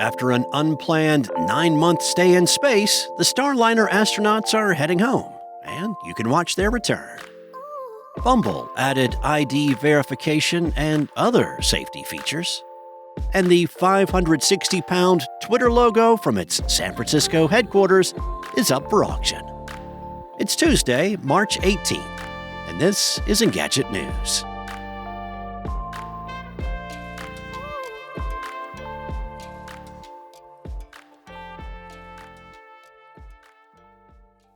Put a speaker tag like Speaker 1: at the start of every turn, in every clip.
Speaker 1: After an unplanned 9-month stay in space, the Starliner astronauts are heading home, and you can watch their return. Bumble added ID verification and other safety features. And the 560-pound Twitter logo from its San Francisco headquarters is up for auction. It's Tuesday, March 18th, and this is Engadget News.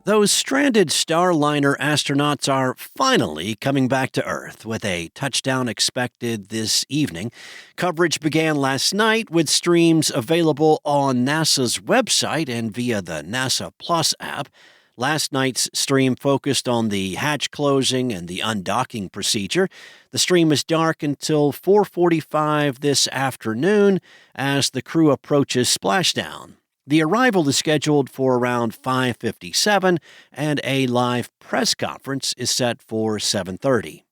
Speaker 1: Those stranded Starliner astronauts are finally coming back to Earth, with a touchdown expected this evening. Coverage began last night with streams available on NASA's website and via the NASA Plus app. Last night's stream focused on the hatch closing and the undocking procedure. The stream is dark until 4:45 this afternoon as the crew approaches splashdown. The arrival is scheduled for around 5:57, and a live press conference is set for 7:30.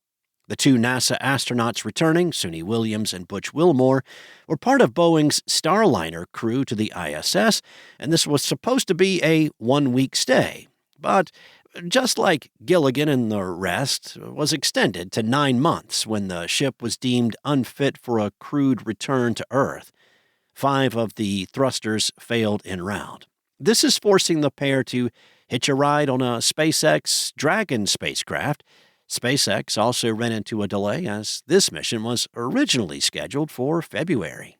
Speaker 1: The two NASA astronauts returning, Suni Williams and Butch Wilmore, were part of Boeing's Starliner crew to the ISS, and this was supposed to be a one-week stay. But just like Gilligan and the rest, was extended to 9 months when the ship was deemed unfit for a crewed return to Earth. 5 of the thrusters failed en route. This is forcing the pair to hitch a ride on a SpaceX Dragon spacecraft. SpaceX also ran into a delay as this mission was originally scheduled for February.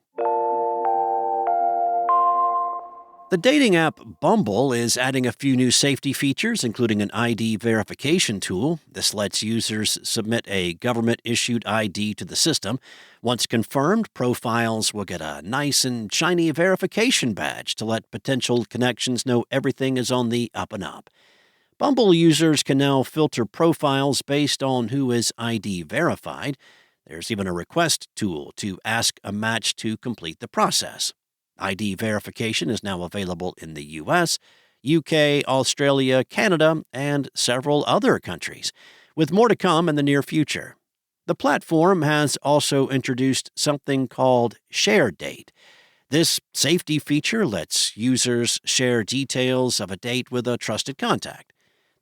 Speaker 1: The dating app Bumble is adding a few new safety features, including an ID verification tool. This lets users submit a government-issued ID to the system. Once confirmed, profiles will get a nice and shiny verification badge to let potential connections know everything is on the up and up. Bumble users can now filter profiles based on who is ID verified. There's even a request tool to ask a match to complete the process. ID verification is now available in the U.S., UK, Australia, Canada, and several other countries, with more to come in the near future. The platform has also introduced something called Share Date. This safety feature lets users share details of a date with a trusted contact.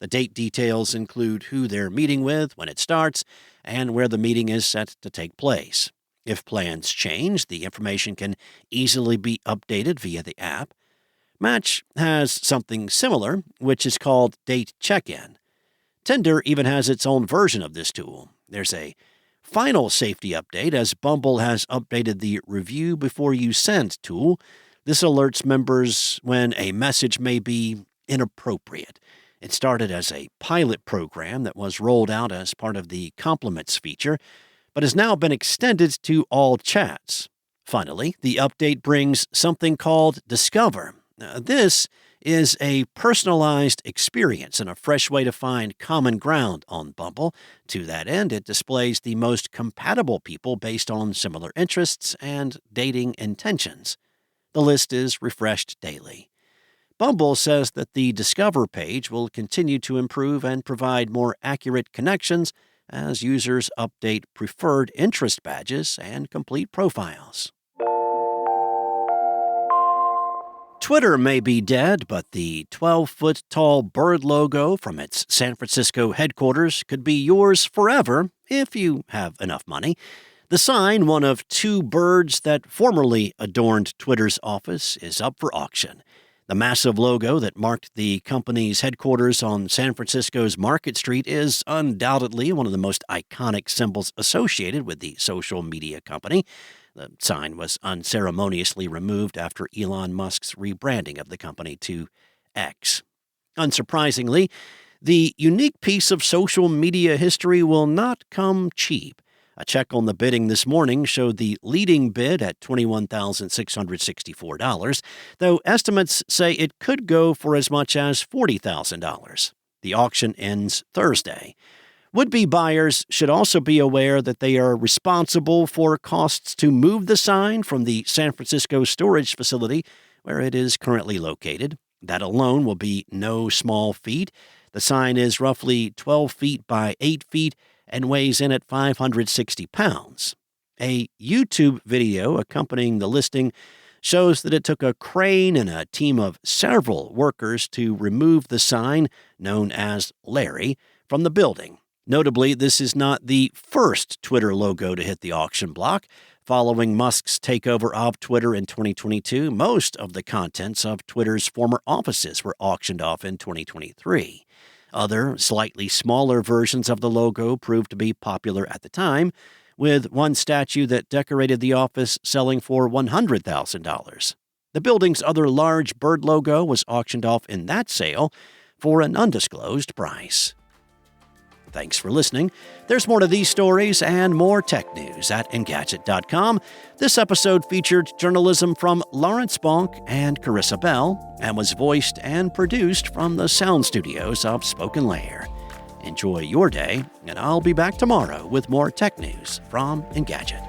Speaker 1: The date details include who they're meeting with, when it starts, and where the meeting is set to take place. If plans change, the information can easily be updated via the app. Match has something similar, which is called Date Check-In. Tinder even has its own version of this tool. There's a final safety update as Bumble has updated the Review Before You Send tool. This alerts members when a message may be inappropriate. It started as a pilot program that was rolled out as part of the Compliments feature, but has now been extended to all chats. Finally, the update brings something called Discover. This is a personalized experience and a fresh way to find common ground on Bumble. To that end, it displays the most compatible people based on similar interests and dating intentions. The list is refreshed daily. Bumble says that the Discover page will continue to improve and provide more accurate connections as users update preferred interest badges and complete profiles. Twitter may be dead, but the 12-foot-tall bird logo from its San Francisco headquarters could be yours forever if you have enough money. The sign, one of 2 birds that formerly adorned Twitter's office, is up for auction. The massive logo that marked the company's headquarters on San Francisco's Market Street is undoubtedly one of the most iconic symbols associated with the social media company. The sign was unceremoniously removed after Elon Musk's rebranding of the company to X. Unsurprisingly, the unique piece of social media history will not come cheap. A check on the bidding this morning showed the leading bid at $21,664, though estimates say it could go for as much as $40,000. The auction ends Thursday. Would-be buyers should also be aware that they are responsible for costs to move the sign from the San Francisco storage facility where it is currently located. That alone will be no small feat. The sign is roughly 12 feet by 8 feet and weighs in at 560 pounds. A YouTube video accompanying the listing shows that it took a crane and a team of several workers to remove the sign, known as Larry, from the building. Notably, this is not the first Twitter logo to hit the auction block. Following Musk's takeover of Twitter in 2022, most of the contents of Twitter's former offices were auctioned off in 2023. Other, slightly smaller versions of the logo proved to be popular at the time, with one statue that decorated the office selling for $100,000. The building's other large bird logo was auctioned off in that sale for an undisclosed price. Thanks for listening. There's more to these stories and more tech news at Engadget.com. This episode featured journalism from Lawrence Bonk and Carissa Bell and was voiced and produced from the sound studios of Spoken Layer. Enjoy your day, and I'll be back tomorrow with more tech news from Engadget.